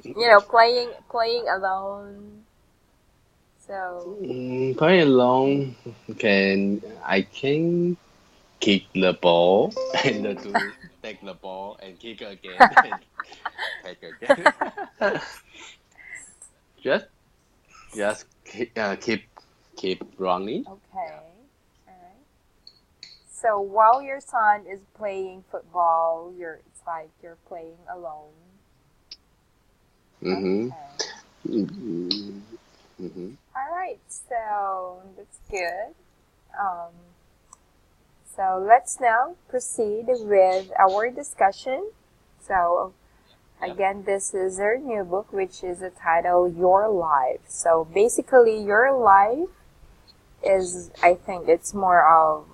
playing alone. So Quite alone. I can kick the ball and to take the ball and kick again and take again. just just keep running. Yeah. okay, all right. So while your son is playing football, it's like you're playing alone. Mm-hmm. Okay. Mm-hmm. Mm-hmm. All right. So that's good. Um, so let's now proceed with our discussion. So Yep. again, this is their new book, which is the title Your Life. So basically, your life is, I think, it's more of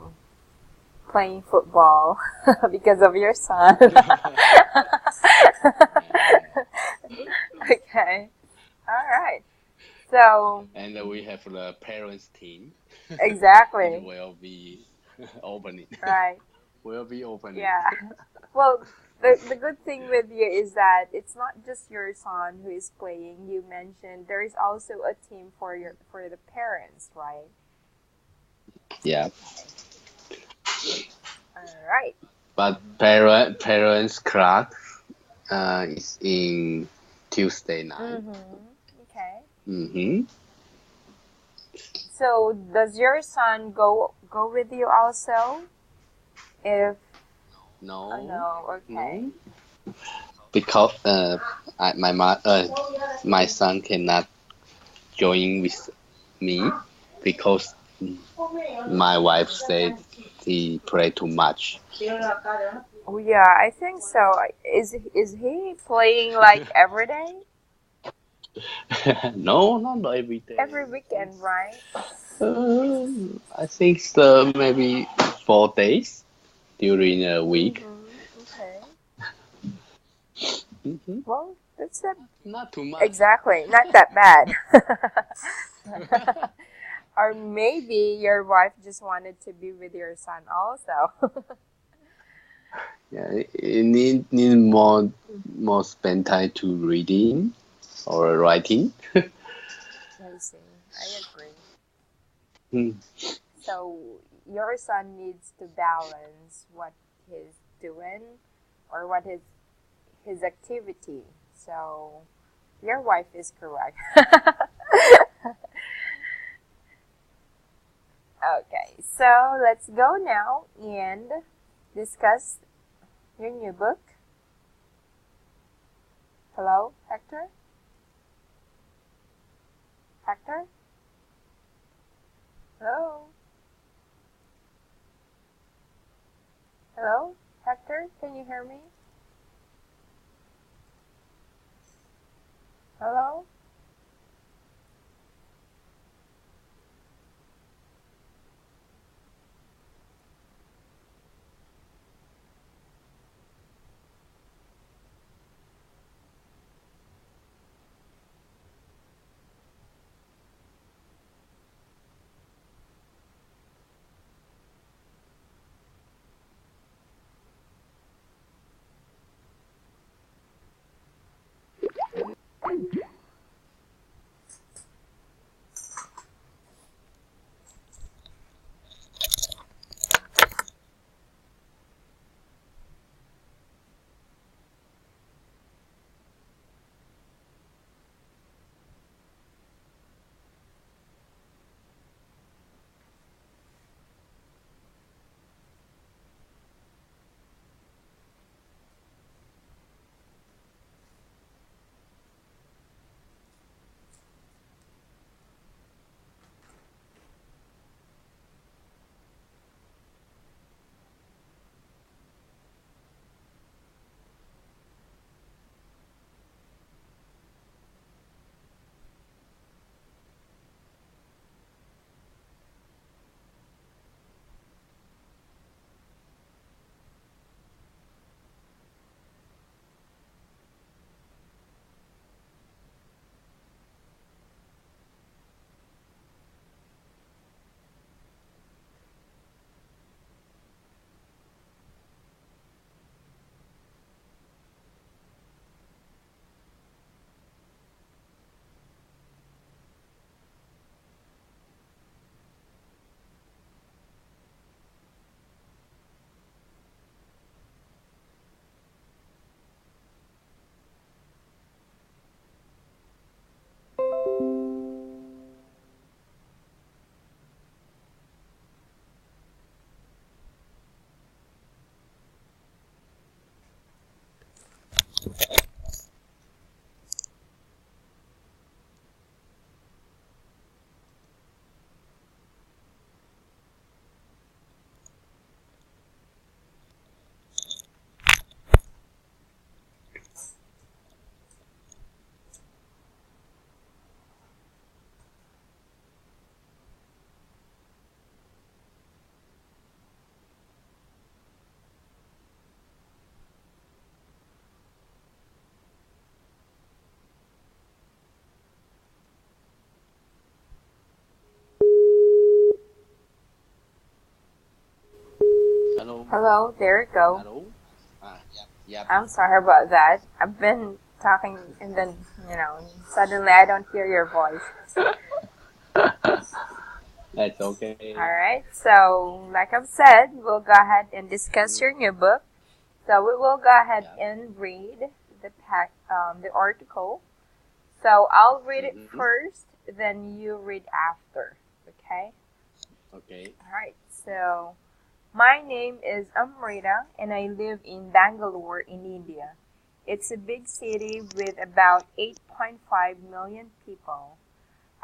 playing football because of your son. Okay. All right. So, And we have the parents team. It exactly. will be opening. Right. will be opening. Yeah. Well, the good thing with you is that it's not just your son who is playing. You mentioned there is also a team for the parents, right? Yeah. All right. But parents class is in Tuesday night. Mm-hmm. Okay. Mm-hmm. So does your son go with you also? If No, no, okay. no, because my son cannot join with me because my wife said he play too much. Oh yeah, I think so. Is he playing like every day? No, not every Every day. weekend, right? I think so. Maybe 4 days during a week. Mm-hmm. Okay. Hmm. Well, that's not Not too much. exactly not that bad. Or maybe your wife just wanted to be with your son also. Yeah, you need more spend time to reading or writing. I see. I agree. Hmm. So your son needs to balance what he's doing or what his activity. So your wife is correct. Okay, so let's go now and discuss your new book. Hello, Hector? Hector? Hello? Hello? Hector, can you hear me? Hello? Hello, there you go. Hello. Yep. Yep. I'm sorry about that. I've been talking and then, suddenly I don't hear your voice. That's okay. Alright, so like I've said, we'll go ahead and discuss Mm-hmm. your new book. So we will go ahead Yep. and read the article. So I'll read it Mm-hmm. first, then you read after. Okay? Okay. Alright, so my name is Amrita and I live in Bangalore in India. It's a big city with about 8.5 million people.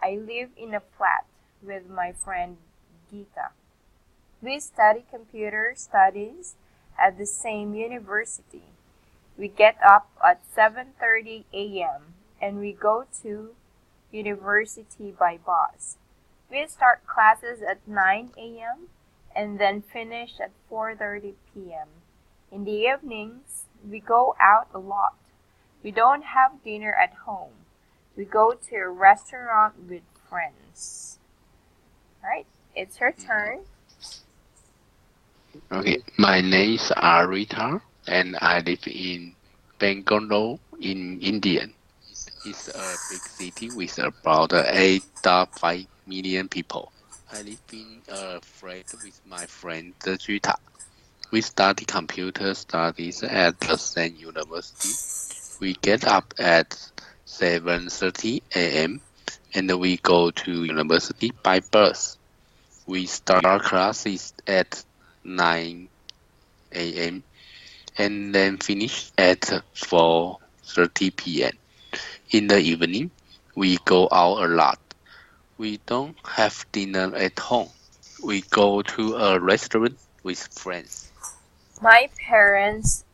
I live in a flat with my friend Geeta. We study computer studies at the same university. We get up at 7:30 a.m. and we go to university by bus. We start classes at 9 a.m. and then finish at 4:30 p.m. In the evenings, we go out a lot. We don't have dinner at home. We go to a restaurant with friends. Alright, it's your Mm-hmm. turn. Okay, my name is Arita, and I live in Bangalore in India. It's a big city with about 8.5 million people. I live in a flat with my friend Gita. We study computer studies at the same university. We get up at 7:30 a.m. and we go to university by bus. We start classes at 9 a.m. and then finish at 4:30 p.m. In the evening, we go out a lot. We don't have dinner at home. We go to a restaurant with friends. My parents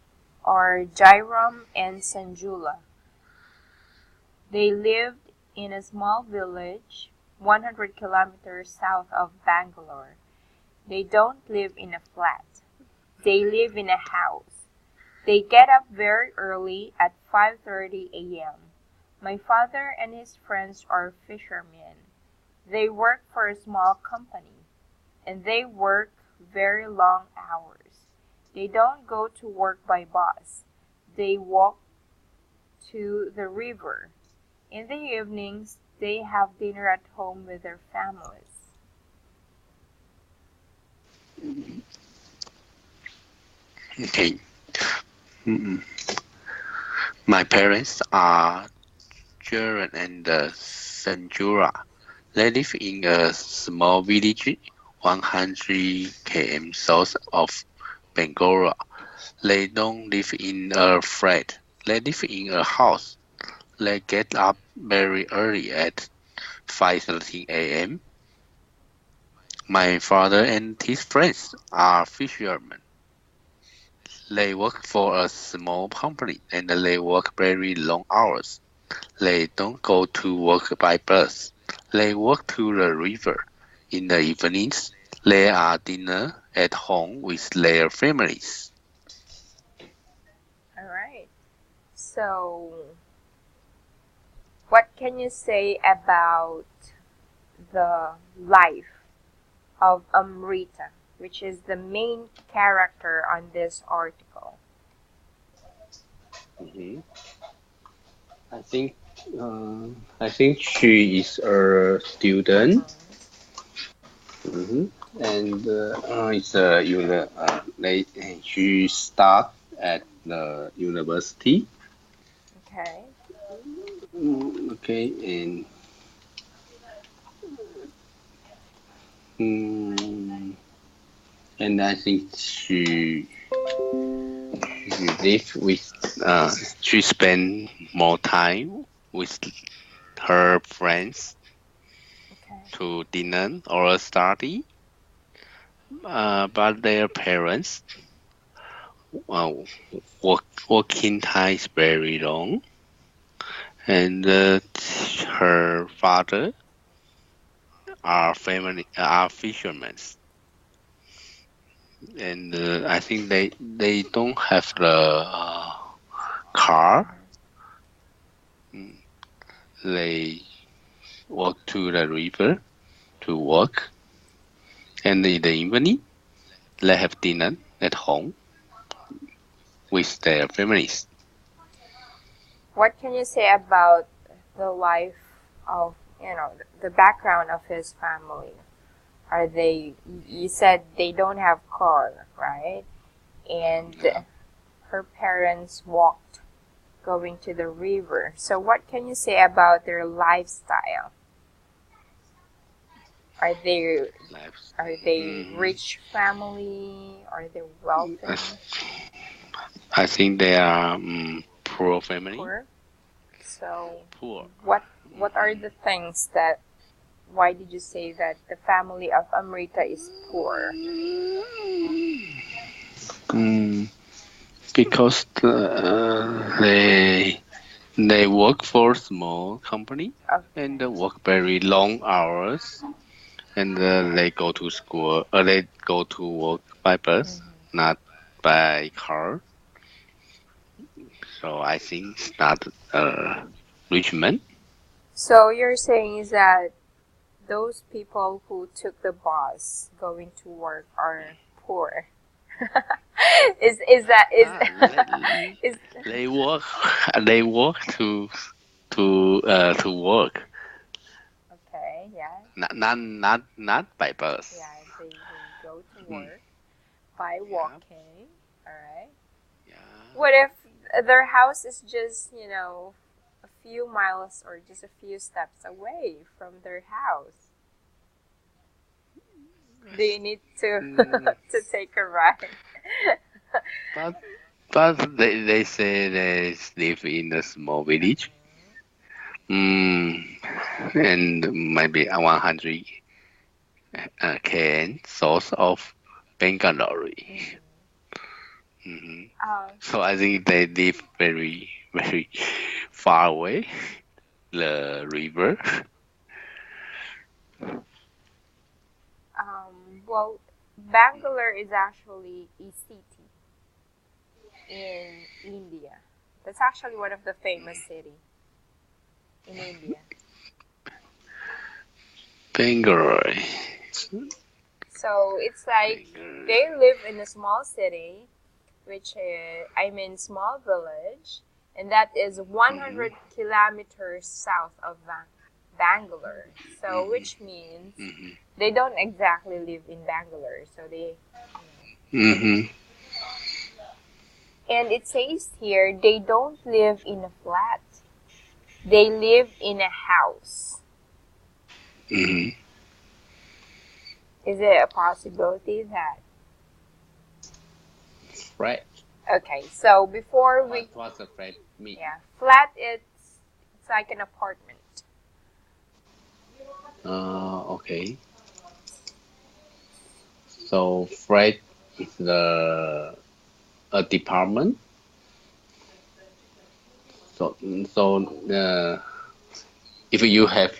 are Jairam and Sanjula. They lived in a small village 100 kilometers south of Bangalore. They don't live in a flat. They live in a house. They get up very early at 5:30 a.m. My father and his friends are fishermen. They work for a small company and they work very long hours. They don't go to work by bus. They walk to the river. In the evenings, they have dinner at home with their families. Okay. Mm-mm. My parents are Jaran and Sanjura. They live in a small village 100 km south of Bangalore. They don't live in a flat. They live in a house. They get up very early at 5:30 a.m. My father and his friends are fishermen. They work for a small company and they work very long hours. They don't go to work by bus. They walk to the river. In the evenings, they are dinner at home with their families. All right. So, what can you say about the life of Amrita, which is the main character on this article? Mm-hmm. I think I think she is a student. Mm-hmm. And it's they she start at the university. Okay. Okay, and mm, I think she live with she spend more time with her friends Okay. to dinner or study. But their parents uh, working time is very long, and her father are fishermen, and I think they don't have the car. Mm-hmm. Mm, They walk to the river to work, and in the evening they have dinner at home with their families. What can you say about the life of, the background of his family? Are they, you said they don't have car, right? And Yeah. her parents walked going to the river. So what can you say about their lifestyle? Are they Lives. are they rich family? Are they wealthy? I think they are poor family. Poor? So Poor. what are the things that, why did you say that the family of Amrita is poor? Mm, because they work for small company Okay. and they work very long hours and they go to school. They go to work by bus, not by car. So I think it's not rich man. So you're saying is that those people who took the bus going to work are poor. Is that is Ah, is they work. They work to work. okay, yeah. Not by bus. Yeah, they go to Hmm. work by Yeah. walking. All right. Yeah. What if their house is just, a few miles or just a few steps away from their house? Do you need to Mm, to take a ride? but but they say they live in a small village. Mm, and maybe 100 km south of Bangalore. Hmm. Um, So I think they live very far away the river. well, Bangalore is actually a city in India. That's actually one of the famous city in India. Bangalore. So it's like Bangalore. they live in a small city, which small village, and that is 100 kilometers south of Bangalore. So which means Hmm. they don't exactly live in Bangalore. So Hmm. and it says here they don't live in a flat. They live in a house. Hmm. Is it a possibility that? Right. Okay, so before we, What's a flat mean? yeah, flat it's like an apartment. Okay. So flat is the a department. So if you have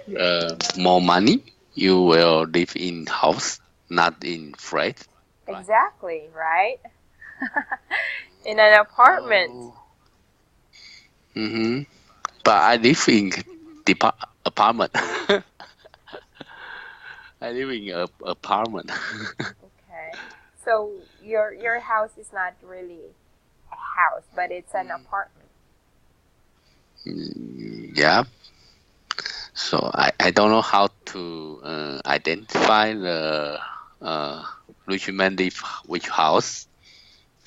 more money, you will live in house, not in flat. Right. Exactly, right? In an apartment. Oh. Mm-hmm. But I live in apartment. I live in a apartment. Okay. So your house is not really a house, but it's an apartment. Yeah. So I don't know how to identify the uh, rich man live which house.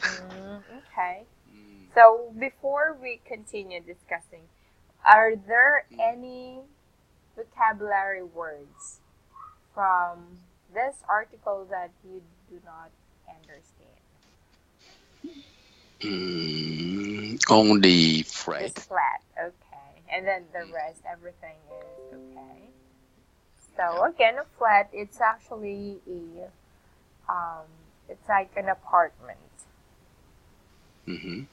Okay. So before we continue discussing, are there any vocabulary words from this article that you do not understand? Only Just flat. flat, okay. And then the rest, everything is okay. So Yeah. again, a flat, it's actually it's like an apartment. Mm-hmm.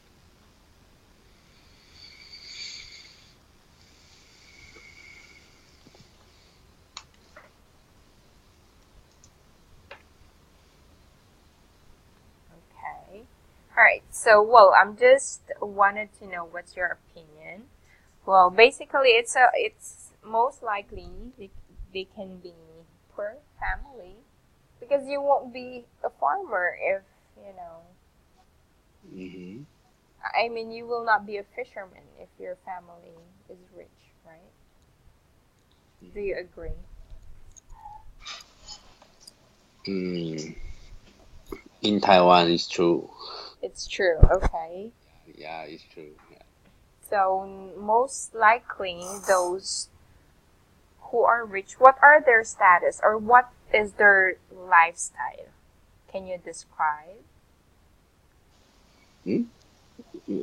Okay. All right. So, well, I'm just wanted to know what's your opinion. Well, basically, it's most likely they can be poor family because you won't be a farmer if you know. Mm-hmm. I mean, you will not be a fisherman if your family is rich, right? Do you agree? Mm. In Taiwan, it's true. It's true, okay. Yeah, it's true. Yeah. So, most likely, those who are rich, what are their status or what is their lifestyle? Can you describe? Hmm?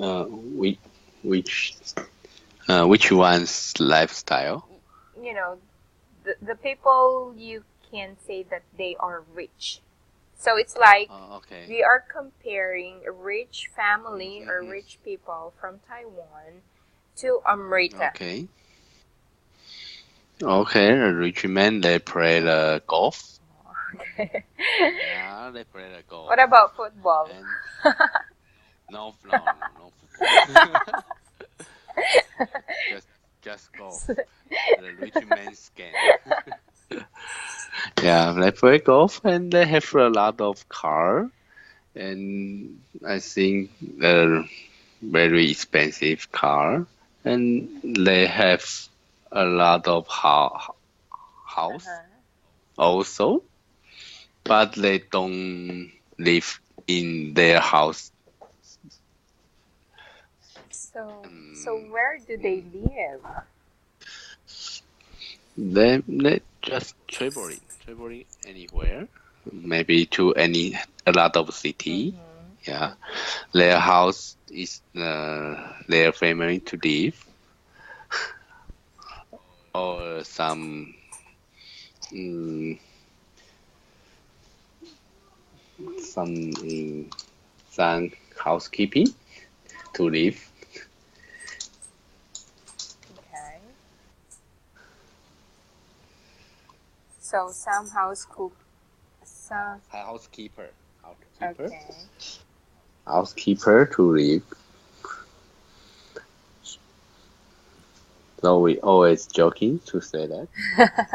Uh, which which which one's lifestyle? You know, the people you can say that they are rich. So it's like Okay. we are comparing a rich family or Mm-hmm. rich people from Taiwan to Amrita. Okay. Okay. The rich men they play the golf. Okay. Yeah, they play the golf. What about football? And no football. just just golf. The rich men's game. Yeah, they play golf and they have a lot of car and I think a very expensive car and they have a lot of house Uh-huh. also, but they don't live in their house. So Mm, where do they mm. live? They just traveling anywhere, maybe to a lot of city. Mm-hmm. Yeah, their house is their family to live, or mm, some some housekeeping to live. Okay. So some house cook. Some. Housekeeper, Okay. housekeeper to live. So we always joking to say that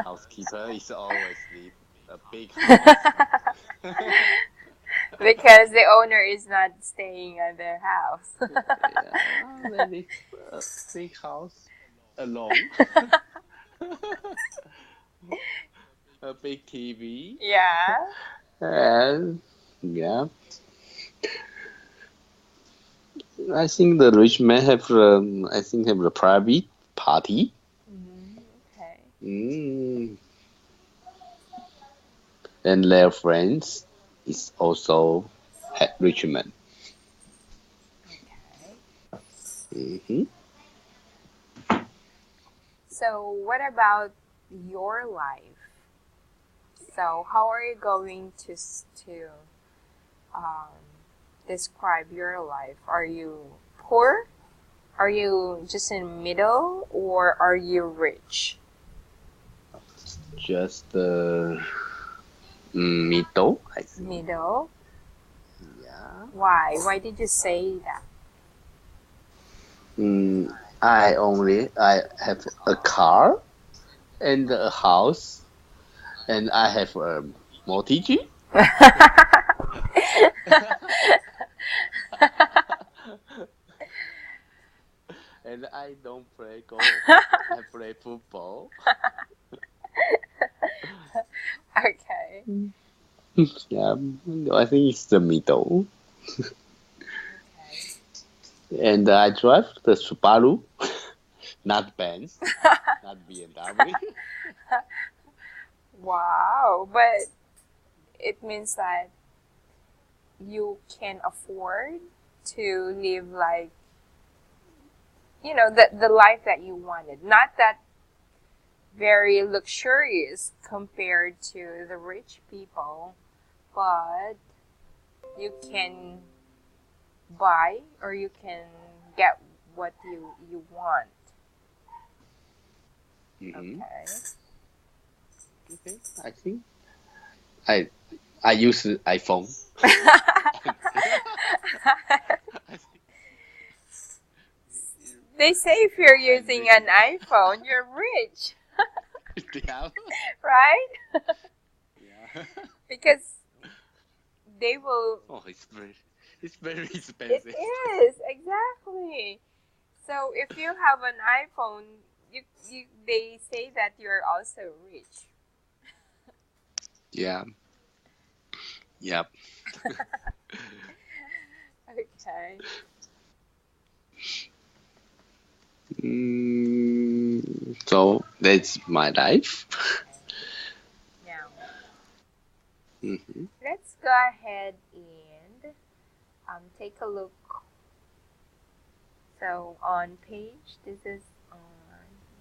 housekeeper is always live a big house. Because the owner is not staying at their house. Yeah, they live a big house alone. A big TV. Yeah. And yeah, I think the rich man have have a private party. Okay. Mm. And their friends is also rich man. Okay. Hmm. So what about your life? So how are you going to um, describe your life? Are you poor? Are you just in middle or are you rich? Just middle, I think. Middle? Yeah. Why? Why did you say that? I have a car and a house and I have a mortgage. And I don't play golf. I play football. Okay. Yeah, I think it's the middle. Okay. And I drive the Subaru, not Benz, not BMW. Wow, but it means that you can afford to live like the life that you wanted. Not that very luxurious compared to the rich people, but you can buy or you can get what you want. Hmm. Okay. Okay, I think I I use iPhone. They say if you're I'm using rich an man. iPhone, you're rich, Yeah. right? Yeah. Because they will. Oh, it's very It expensive. is exactly. So if you have an iPhone, they say that you're also rich. Yeah. Yep. Okay. So that's my life. Now Hmm. let's go ahead and take a look. So on page, this is on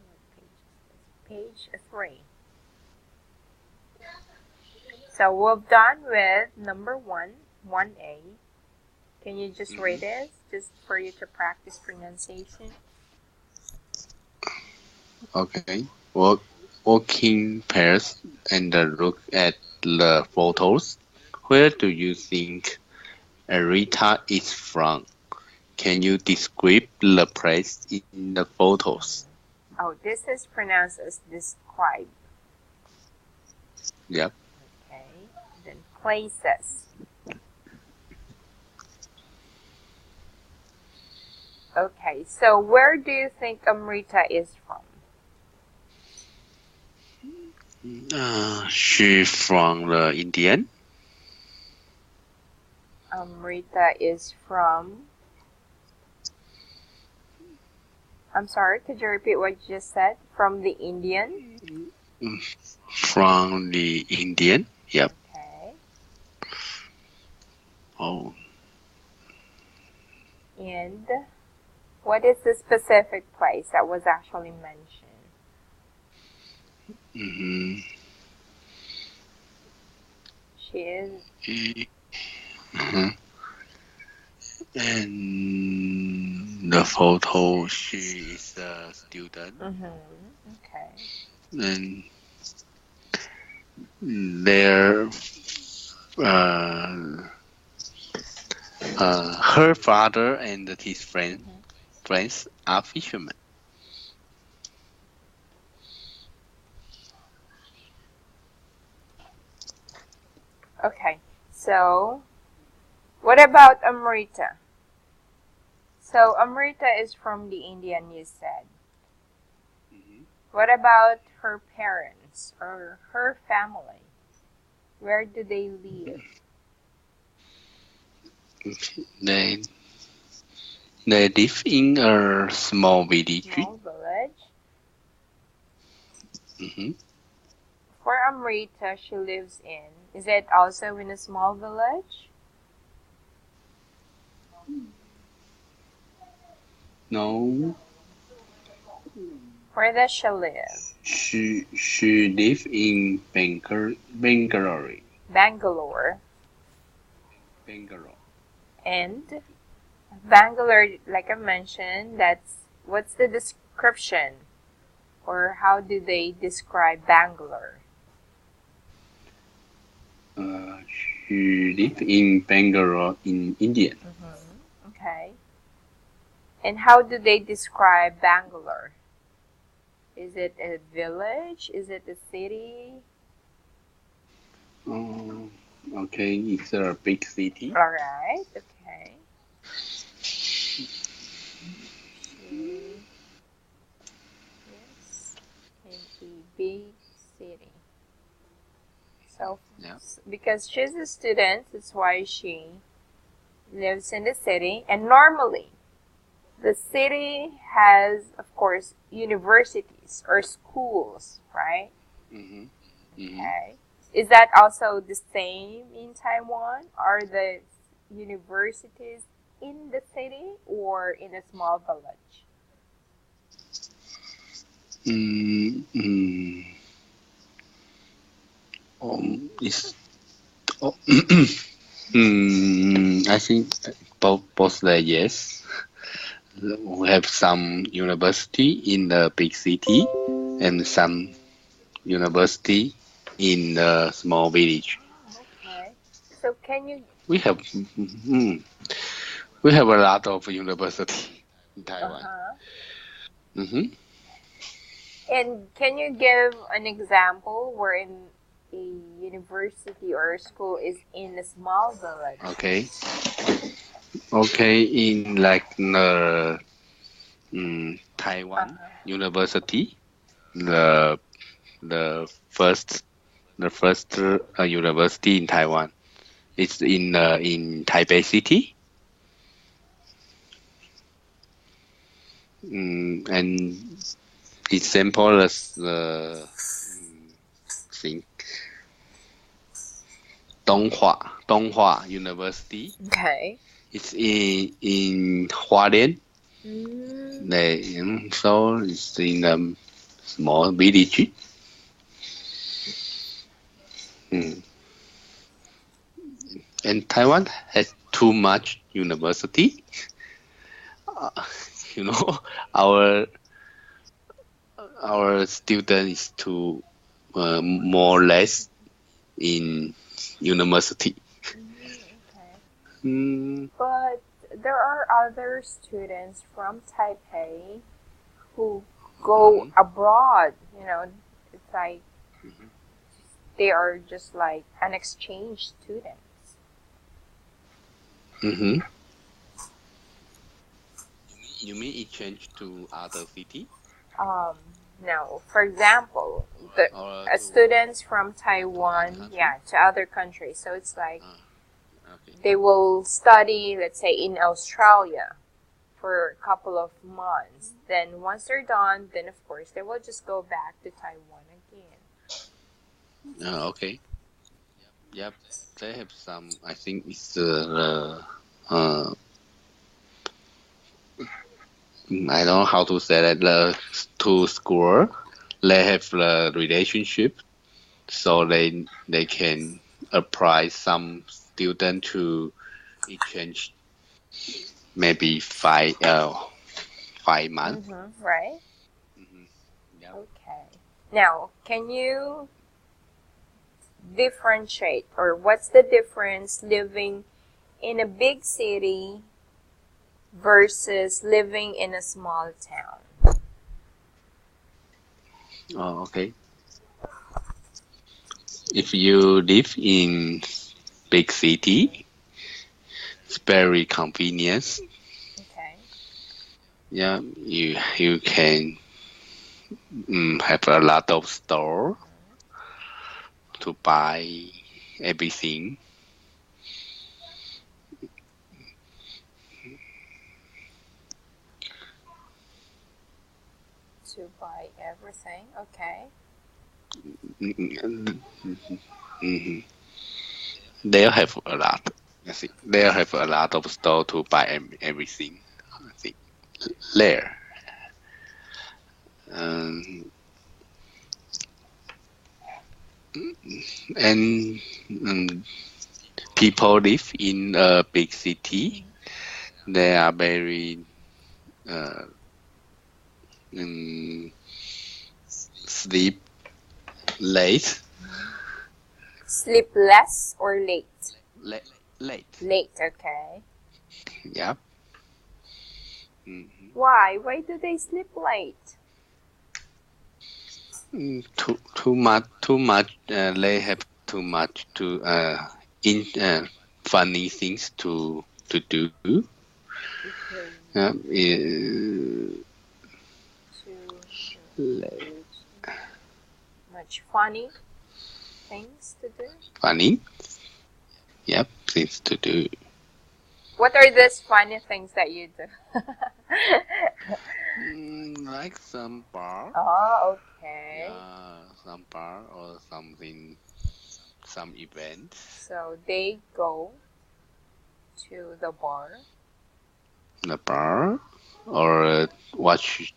what page is this? Page 3. So we've done with number 1A. Can you just read this, just for you to practice pronunciation? Okay. Walking pairs and look at the photos. Where do you think Rita is from? Can you describe the place in the photos? Oh, this is pronounced as describe. Yep. Okay. Then places. Okay, so where do you think Amrita is from? She from the Indian. Amrita is from. I'm sorry, could you repeat what you just said? From the Indian? From the Indian. Yep. Okay. Oh. And what is the specific place that was actually mentioned? Mm-hmm. She is. Uh-huh. And the photo, she is a student. Okay. And there, her father and his friends are fishermen. Okay. So, what about Amrita? So, Amrita is from the Indian, you said. What about her parents or her family? Where do they live? They they live in a small village. Small village. Mm-hmm. For Amrita, she lives in. Is it also in a small village? No, Where does she live? she live in Bangalore. Bangalore. Bangalore. And Bangalore, like I mentioned, what's the description? Or how do they describe Bangalore? She live in Bangalore in India. Okay. And how do they describe Bangalore? Is it a village? Is it a city? Okay, it's a big city. All right. Okay. She is in a big city. So, Yeah. because she's a student, that's why she lives in the city. And normally, the city has, of course, universities or schools, right? Mm-hmm. Mm-hmm. Okay. Is that also the same in Taiwan? Are the universities in the city or in a small village? Mm-hmm. It's oh, I think both the yes. We have some university in the big city and some university in the small village. Okay. So can you We have we have a lot of university in Taiwan. uh-huh. Mm-hmm. And can you give an example wherein a university or a school is in a small village? Okay. Okay, in like the Taiwan Uh-huh. University, the the first university in Taiwan. It's in Taipei City, and it's simple as think Donghua University. Okay. It's in Hualien. So it's in a small village. And Taiwan has too much university. You know, our our student is too more or less in university. Okay. Mm, But there are other students from Taipei who go abroad. It's like they are just like an exchange students. mm-hmm. You mean it changed to other city? No, for example, the students from Taiwan, to other countries. So it's like Okay. they will study, let's say, in Australia for a couple of months. Then once they're done, then of course they will just go back to Taiwan again. Okay. Yep. They have some. I think it's I don't know how to say that. The two school, they have the relationship, so they can apply some student to exchange maybe 5 months. Right? Yeah. Okay. Now, can you differentiate, or what's the difference living in a big city versus living in a small town? Oh, okay. If you live in big city, it's very convenient. Okay. Yeah, you can have a lot of store to buy everything. To buy everything, okay. Mm-hmm. They have a lot. I think they have a lot of store to buy everything. I think there. And people live in a big city. They are very sleep late. Sleep less or late? Late. Late, okay. Yep. Why? Why do they sleep late? Too much. They have too much funny things to do. Much funny things to do. Funny. Yep, things to do. What are these funny things that you do? Like some bar. Oh, okay. Some bar or something, some event. So they go to the bar. The bar or watch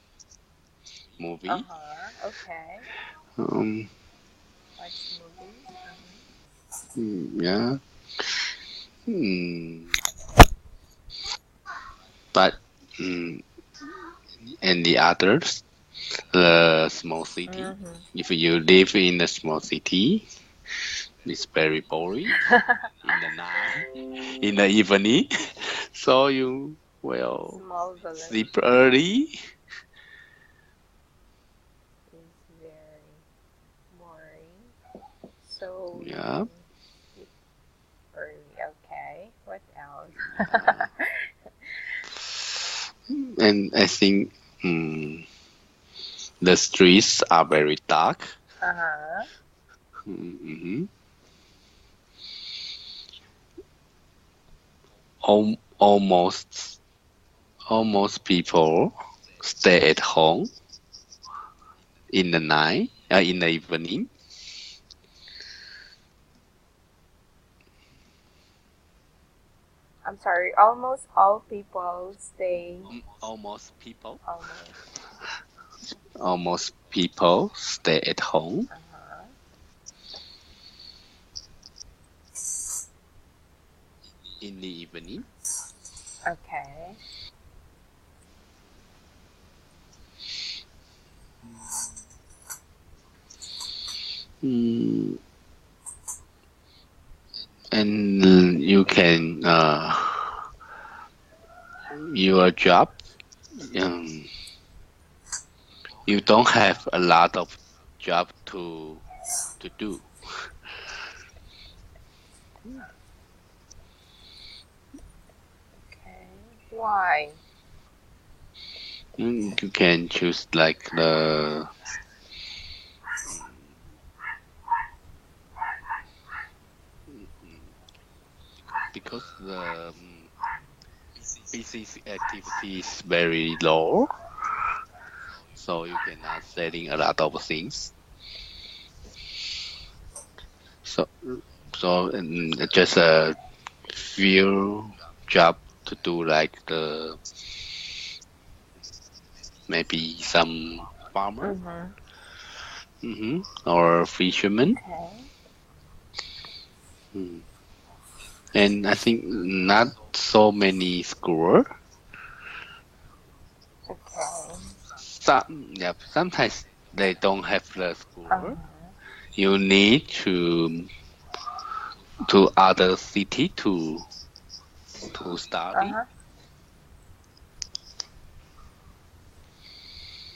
movie. Okay. Watch movies. Yeah. But and the others, the small city. If you live in a small city, it's very boring in the night, in the evening. So you will sleep early. It's very boring. So Yeah. keep early. Okay. What else? And I think the streets are very dark. Uh-huh. Mm-hmm. Almost people stay at home in the night, in the evening. I'm sorry. Almost all people stay. Almost people, Almost. almost people stay at home Uh-huh. in the evening. Okay. Mm, and you can your job. Um, you don't have a lot of job to do. Okay. Why? You can choose like the because the business activity is very low, so you cannot selling a lot of things. So just a few job to do like the maybe some farmer Mm-hmm. or fisherman. Okay. Mm. And I think not so many school. Okay. Sometimes they don't have the Uh-huh. school. You need to other city to study. Uh-huh.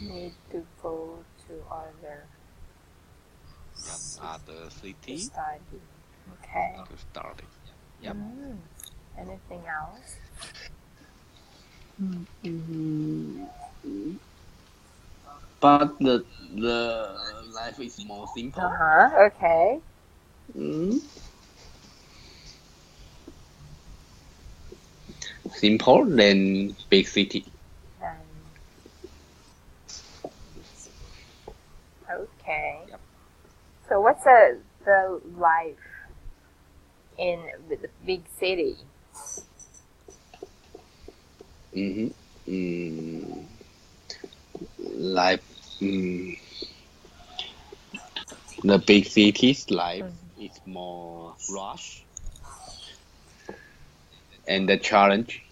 Need to go to other Yep, other to city study. Okay. to study. Yep. Mm. Anything else? Mm, but the life is more simple. Uh-huh. Okay. Mm, simple than big city. Um, okay. Yep. So what's the life in the big city? Mm-hmm. Mm, life. The big cities life Mm-hmm. is more rush and the challenge.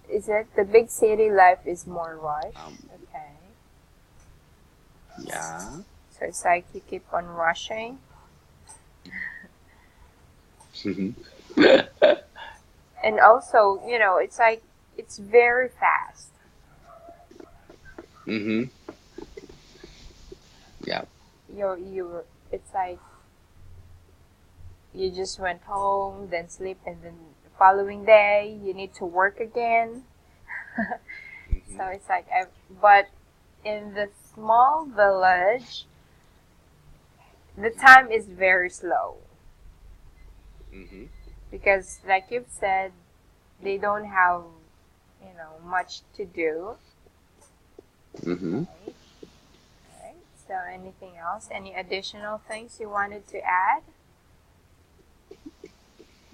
Is it the big city life is more rush? Um, Okay. yeah. So it's like you keep on rushing. And also, it's like it's very fast. Mm-hmm. Yeah. It's like you just went home, then sleep, and then the following day you need to work again. Mm-hmm. So it's like, but in the small village, the time is very slow Mm-hmm. because, like you've said, they don't have, much to do. Mm-hmm. Right? Right. So anything else? Any additional things you wanted to add?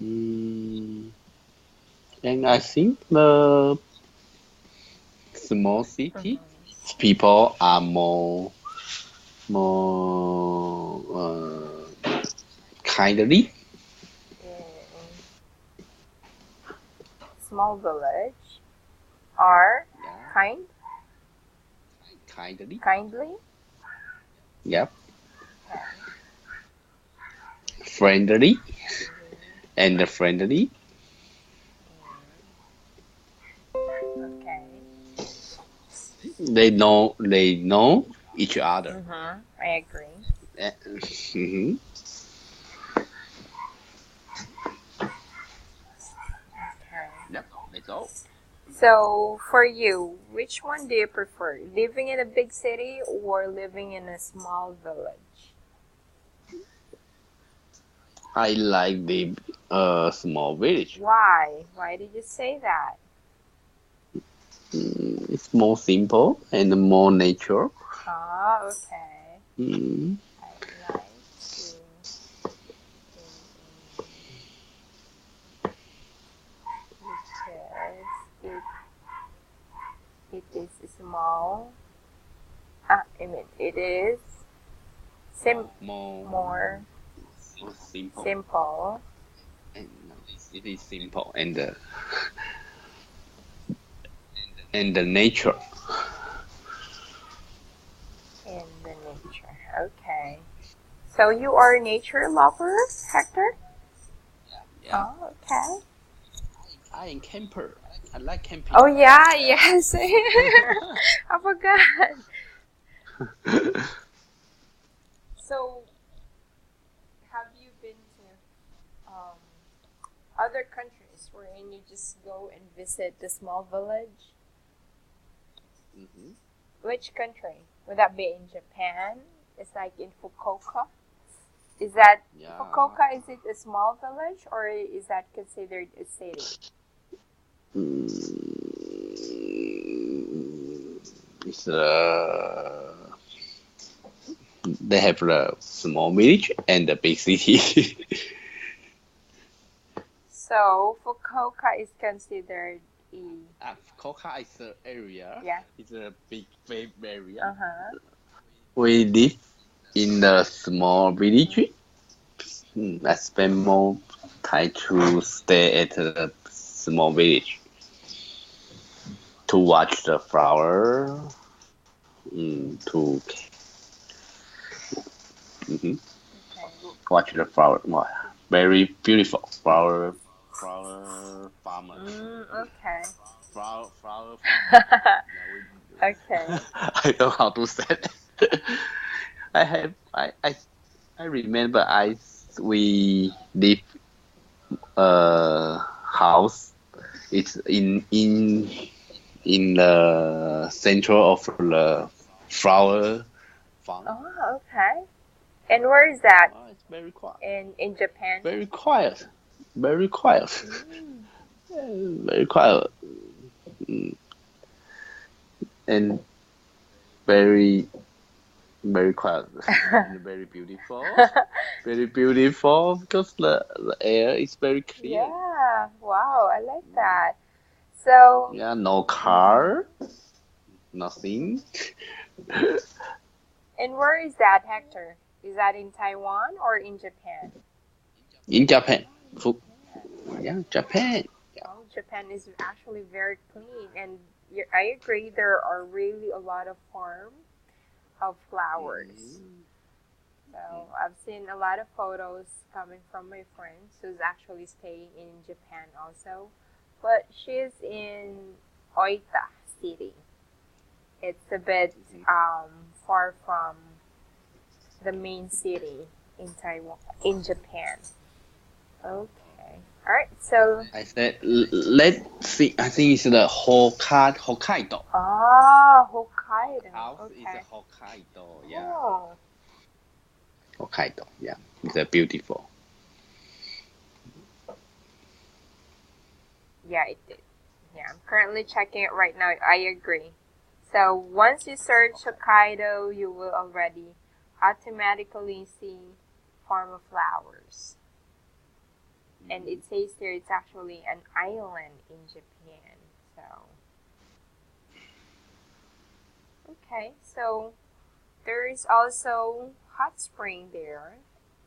Mm, and I think the small city people are more kindly. In small village are Yeah. Kindly. kindly. Yep. Okay. Friendly and friendly. Okay. They know each other. I agree. Mhm. Okay. Yep, that's all. So, for you, which one do you prefer? Living in a big city or living in a small village? I like the small village. Why? Why did you say that? It's more simple and more nature. Ah, okay. Mm. I like to because it is small. I mean, it is More more simple. simple. And it is simple and the nature. In the nature. Okay. So you are a nature lover, Hector? Yeah. Oh, okay. I am camper. I like camping. Oh yeah, yes. I forgot. So, have you been to other countries wherein you just go and visit the small village? Mm-hmm. Which country? Would that be in Japan? It's like in Fukuoka. Is that Fukuoka? Is it a small village or is that considered a city? It's they have a small village and a big city. So Fukuoka is considered a Fukuoka is an area. yeah. It's a big area. Uh-huh. We live in a small village. I spend more time to stay at a small village to watch the flower. To mhm, Okay. watch the flower. Wow, very beautiful flower farmer. Okay. Flower farmer. Yeah, Okay. I don't know how to say it. I remember we live house. It's in the central of the flower farm. Oh, okay. And where is that? It's very quiet. In Japan? Very quiet. Very quiet. Mm. Very quiet. And very very quiet and very beautiful. Very beautiful because the air is very clear. Yeah. Wow, I like that. So, Yeah, no car, nothing. and where is that, Hector? Is that in Taiwan or in Japan? In Japan. Yeah, Japan. Yeah. Oh, Japan is actually very clean, and I agree. There are really a lot of farms of flowers. So I've seen a lot of photos coming from my friends who's actually staying in Japan also, but she's in Oita City. It's a bit far from the main city in Taiwan, in Japan. Okay. All right. So. I said, let's see. I think it's the Hokkaido. Ah, Hokkaido. House Okay. is a Hokkaido. Yeah. Oh. Hokkaido. Yeah. It's a beautiful. Yeah, it did. Yeah, I'm currently checking it right now. I agree. So once you search Hokkaido, you will already automatically see farm of flowers. And it says here it's actually an island in Japan. So okay, so there is also hot spring there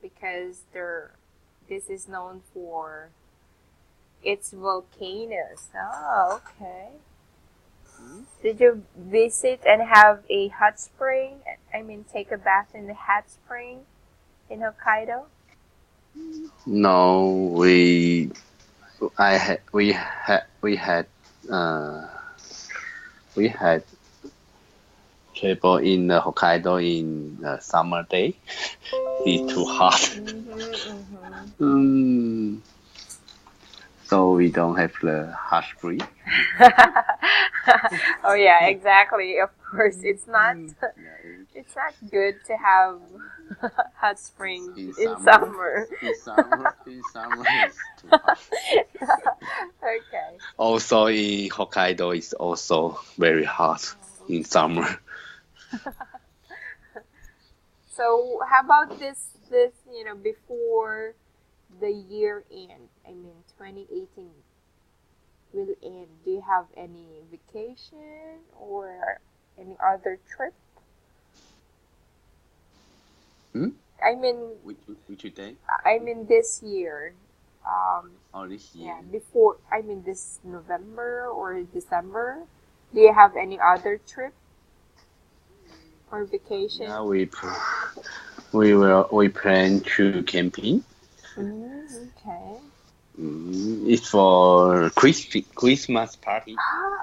because this is known for its volcanoes. Oh, okay. Did you visit and have a hot spring? I mean, take a bath in the hot spring in Hokkaido? No, we had travel in Hokkaido in summer day. It's too hot. So we don't have the hot spring. Oh yeah, exactly. Of course, it's not good to have hot spring in summer. In summer it's too hot. Okay. Also in Hokkaido it's also very hot in summer. So how about this before the year end? I mean 2018 will end. Do you have any vacation or any other trip? I mean Which day? I mean this year. This year. Yeah, before this November or December. Do you have any other trip or vacation? Yeah, we plan to camping. Okay. It's for Christmas party.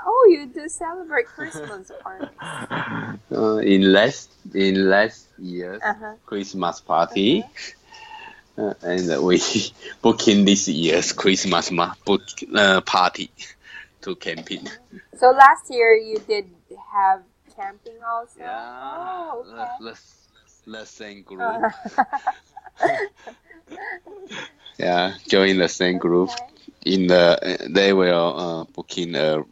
Oh, you do celebrate Christmas parties. In last year's Christmas party, and we booking this year's Christmas party to camping. So last year you did have camping also. Yeah. Oh, okay. The same group. Yeah, join the same group. Okay. They will booking a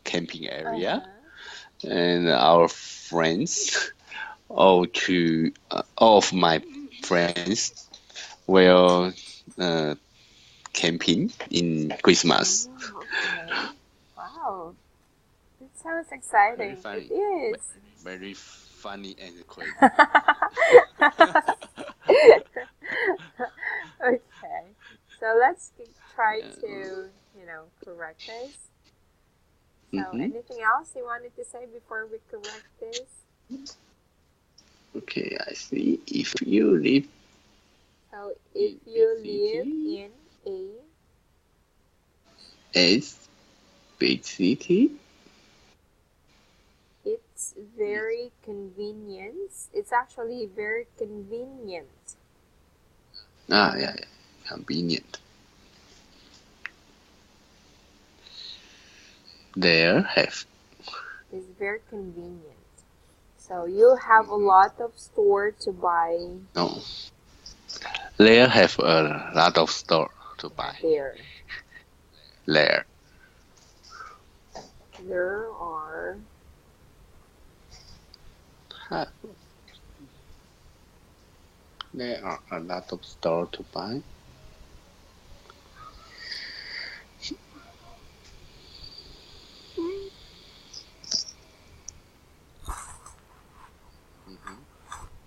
camping area, and our friends, all of my friends, will camping in Christmas. Okay. Wow, it sounds exciting. It is. Very funny and crazy. Okay, so let's try to correct this. So anything else you wanted to say before we correct this? Okay, I see. If you live in a big city, it's very convenient. It's actually very convenient. yeah, convenient. It's very convenient. So you have a lot of store to buy. No. There have a lot of store to buy. There are. There are a lot of store to buy.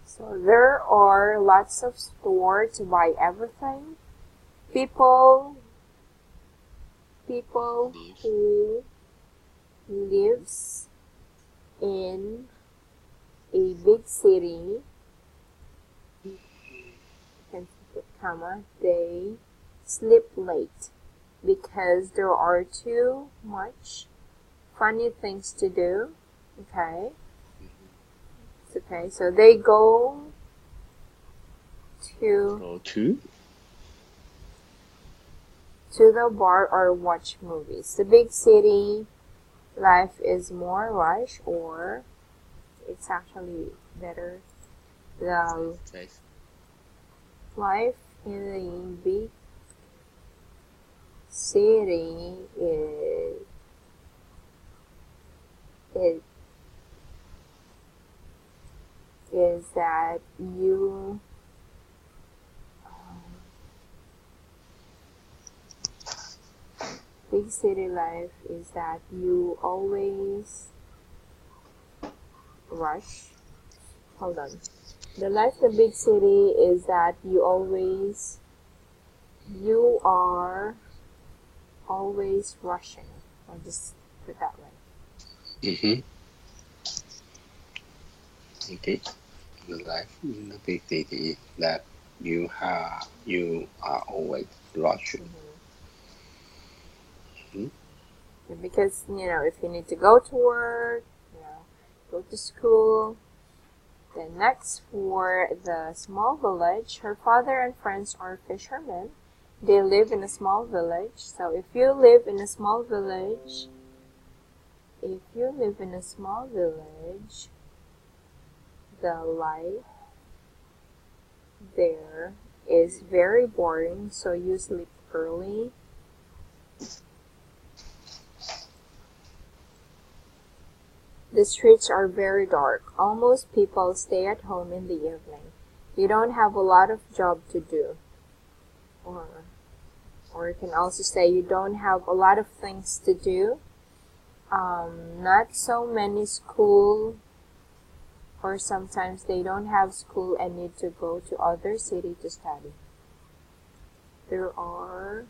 So there are lots of store to buy everything. People who lives in a big city, they sleep late because there are too much funny things to do. Okay. Okay, so they go to the bar or watch movies. The big city life is more rush, or it's actually better. The life in a big city is that you big city life is that you always rush. Hold on. The life in the big city is that you are always rushing. I'll just put that way. Okay. The life in a big city is that you are always rushing. Because if you need to go to work, go to school. Then next, for the small village, her father and friends are fishermen. They live in a small village. So if you live in a small village, the life there is very boring, so you sleep early. The streets are very dark. Almost people stay at home in the evening. You don't have a lot of job to do. Or you can also say you don't have a lot of things to do. Not so many school, or sometimes they don't have school and need to go to other city to study. There are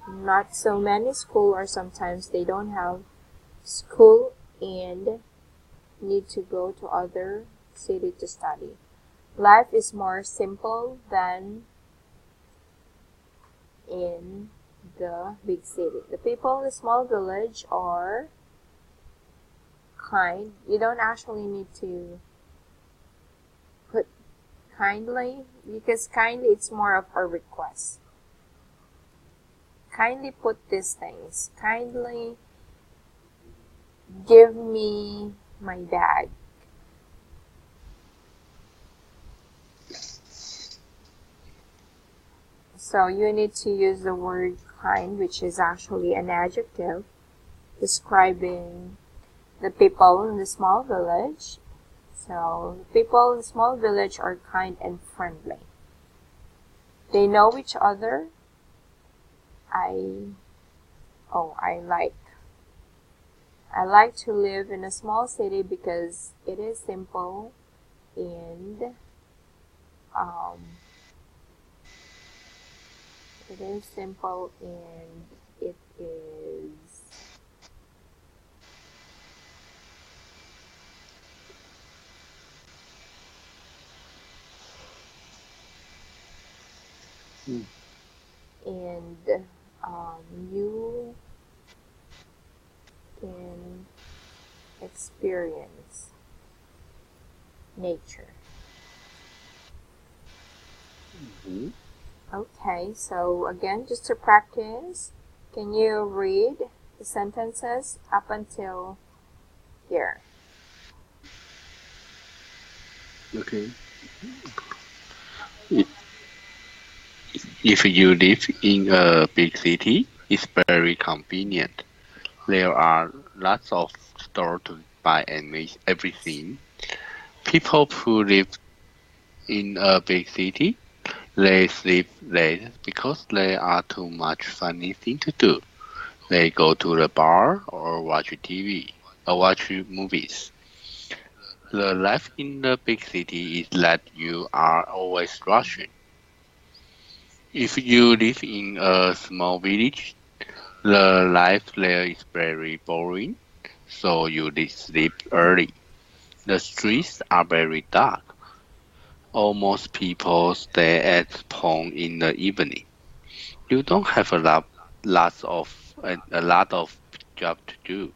not so many school, or sometimes they don't have school and need to go to other city to study. Life is more simple than in the big city. The people in the small village are kind. You don't actually need to put kindly, because kindly it's more of a request. Kindly put these things. Kindly give me my bag. So you need to use the word kind, which is actually an adjective describing the people in the small village. So the people in the small village are kind and friendly. They know each other. I like to live in a small city because it is simple and it is and you can experience nature. Okay, so again, just to practice, can you read the sentences up until here? Okay. If you live in a big city, it's very convenient. There are lots of stores to buy and make everything. People who live in a big city, they sleep late because there are too much funny things to do. They go to the bar or watch TV or watch movies. The life in the big city is that you are always rushing. If you live in a small village, the life there is very boring, so you sleep early. The streets are very dark. Almost people stay at home in the evening. You don't have a lot of job to do.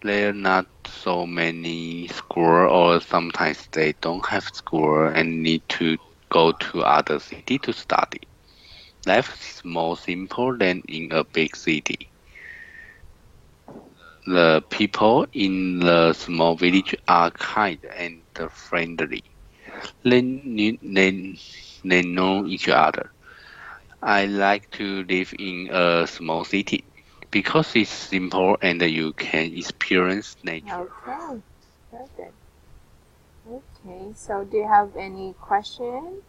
There are not so many school, or sometimes they don't have school and need to go to other city to study. Life is more simple than in a big city. The people in the small village are kind and friendly. They know each other. I like to live in a small city because it's simple and you can experience nature. Okay, very good. Okay, so do you have any question?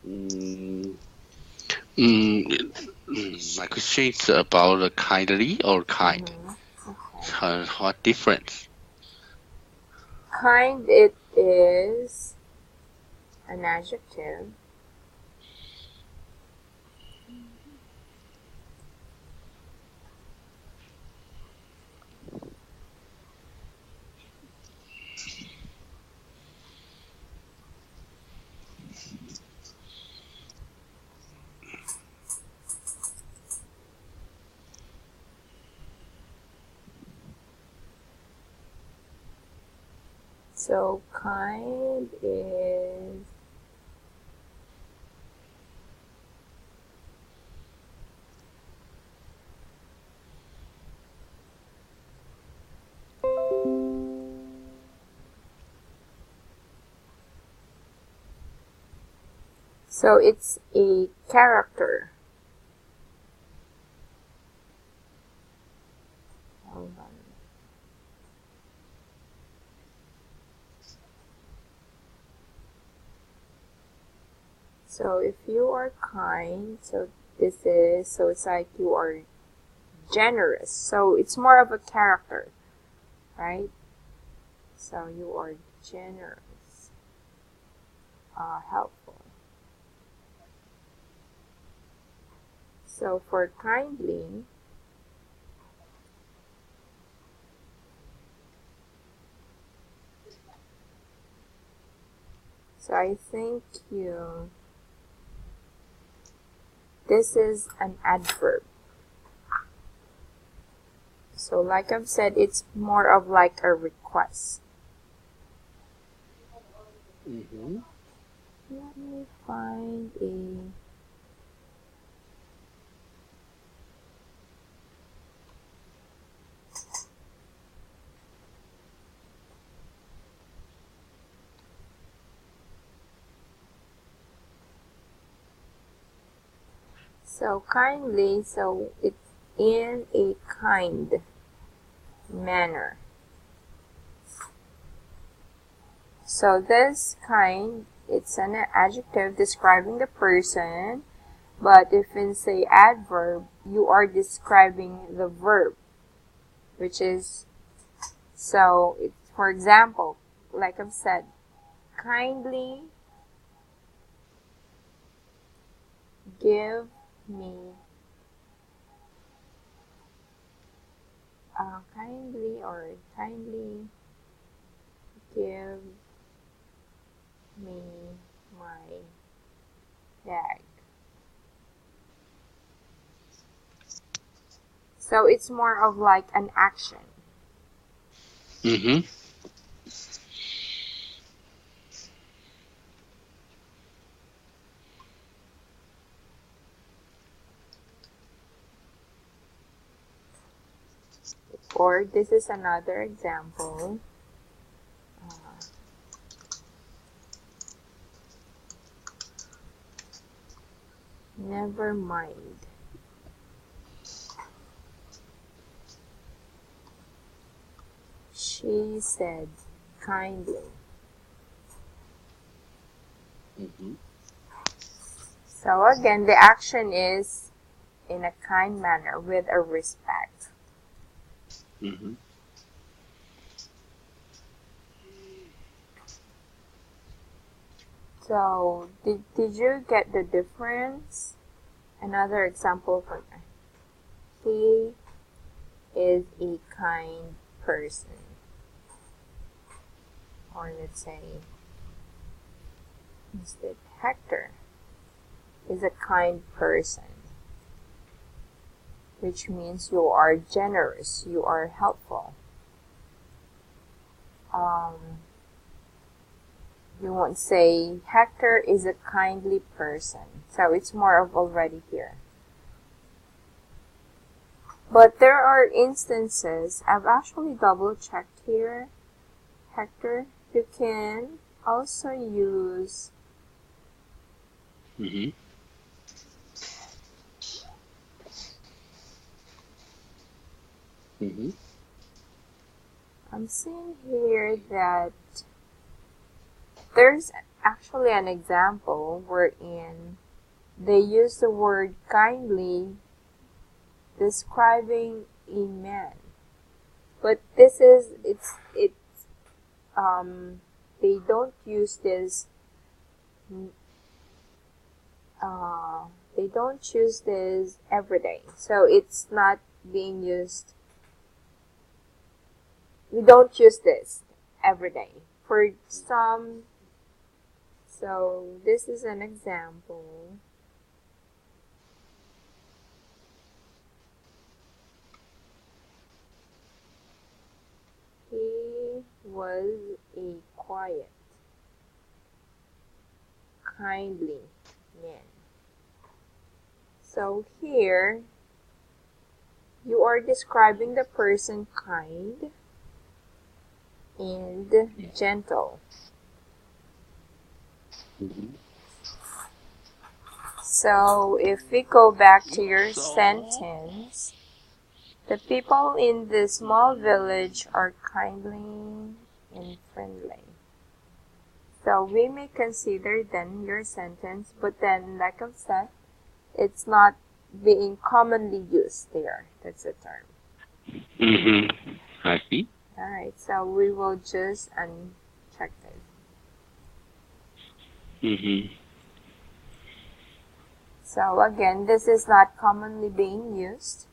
Mm, my question is about the kindly or kind. Okay. What difference? Kind, it is an adjective. So kind is so it's a character. Hold on. So if you are kind, so it's like you are generous. So it's more of a character, right? So you are generous, helpful. So for kindly, so I think this is an adverb. So like I've said, it's more of like a request. Mm-hmm. Let me find a so kindly, so it's in a kind manner. So this kind, it's an adjective describing the person, but if it's a adverb, you are describing the verb, which is, so it's, for example, like I've said, kindly give me, kindly give me my bag. So it's more of like an action. Mm-hmm. Or this is another example. Never mind. She said kindly. Mm-hmm. So again, the action is in a kind manner with a respect. Mm-hmm. So did you get the difference? Another example for he is a kind person. Or let's say instead Hector is a kind person, which means you are generous, you are helpful. You won't say Hector is a kindly person. So it's more of already here. But there are instances, I've actually double checked here. Hector, you can also use Mm-hmm. Mm-hmm. I'm seeing here that there's actually an example wherein they use the word kindly describing a man. But this is, they don't use this, they don't use this every day. So it's not being used, we don't use this every day. For some, so this is an example. He was a quiet. Kindly. Yan. So here, you are describing the person kind and gentle. So if we go back to your sentence, the people in the small village are kindly and friendly. So we may consider then your sentence, but then like I've said, it's not being commonly used there. That's the term. I see. Alright, so we will just uncheck this. So again, this is not commonly being used.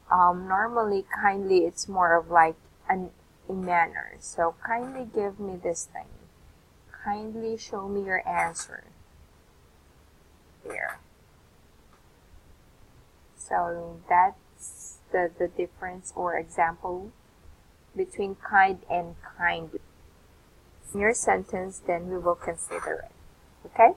Normally, kindly, it's more of like a manner. So kindly give me this thing. Kindly show me your answer. Here. So that's the difference or example between kind and kindly. In your sentence, then we will consider it. Okay?